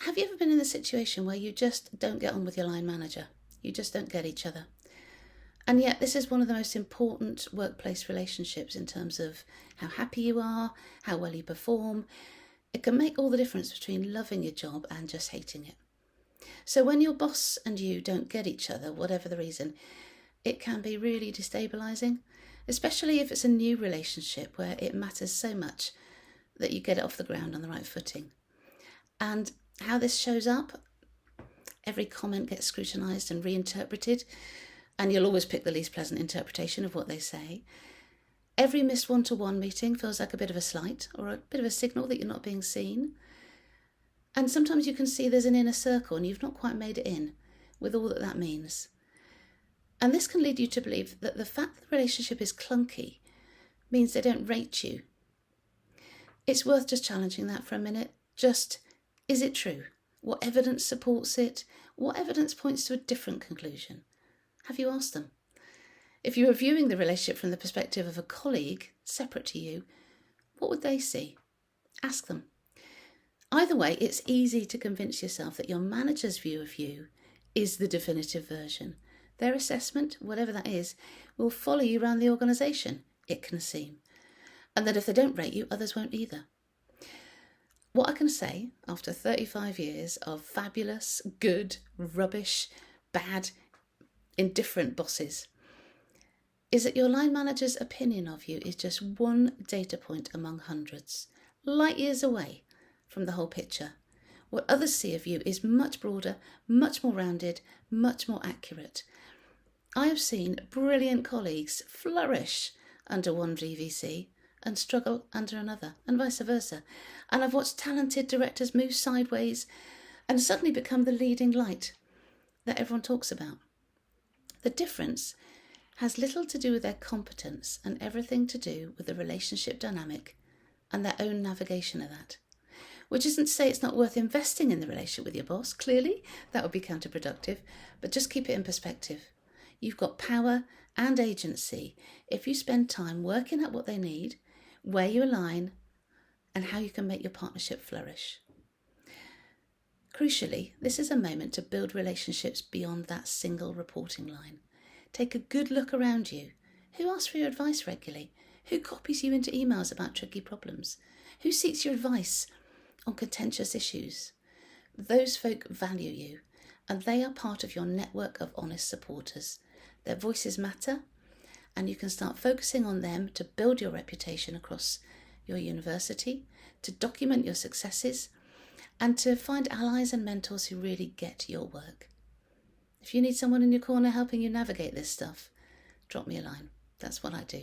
Have you ever been in a situation where you just don't get on with your line manager? You just don't get each other. And yet this is one of the most important workplace relationships in terms of how happy you are, how well you perform. It can make all the difference between loving your job and just hating it. So when your boss and you don't get each other, whatever the reason, it can be really destabilising, especially if it's a new relationship where it matters so much that you get it off the ground on the right footing. And how this shows up, every comment gets scrutinised and reinterpreted, and you'll always pick the least pleasant interpretation of what they say. Every missed one-to-one meeting feels like a bit of a slight or a bit of a signal that you're not being seen. And sometimes you can see there's an inner circle and you've not quite made it in, with all that means. And this can lead you to believe that the fact that the relationship is clunky means they don't rate you. It's worth just challenging that for a minute. Just, is it true? What evidence supports it? What evidence points to a different conclusion? Have you asked them? If you were viewing the relationship from the perspective of a colleague, separate to you, what would they see? Ask them. Either way, it's easy to convince yourself that your manager's view of you is the definitive version. Their assessment, whatever that is, will follow you around the organisation, it can seem. And that if they don't rate you, others won't either. What I can say, after 35 years of fabulous, good, rubbish, bad, indifferent bosses, is that your line manager's opinion of you is just one data point among hundreds, light years away from the whole picture. What others see of you is much broader, much more rounded, much more accurate. I have seen brilliant colleagues flourish under one VVC and struggle under another, and vice versa. And I've watched talented directors move sideways and suddenly become the leading light that everyone talks about. The difference has little to do with their competence and everything to do with the relationship dynamic and their own navigation of that. Which isn't to say it's not worth investing in the relationship with your boss. Clearly, that would be counterproductive, but just keep it in perspective. You've got power and agency if you spend time working out what they need, where you align, and how you can make your partnership flourish. Crucially, this is a moment to build relationships beyond that single reporting line. Take a good look around you. Who asks for your advice regularly? Who copies you into emails about tricky problems? Who seeks your advice on contentious issues? Those folk value you, and they are part of your network of honest supporters. Their voices matter, and you can start focusing on them to build your reputation across your university, to document your successes, and to find allies and mentors who really get your work. If you need someone in your corner helping you navigate this stuff, drop me a line. That's what I do.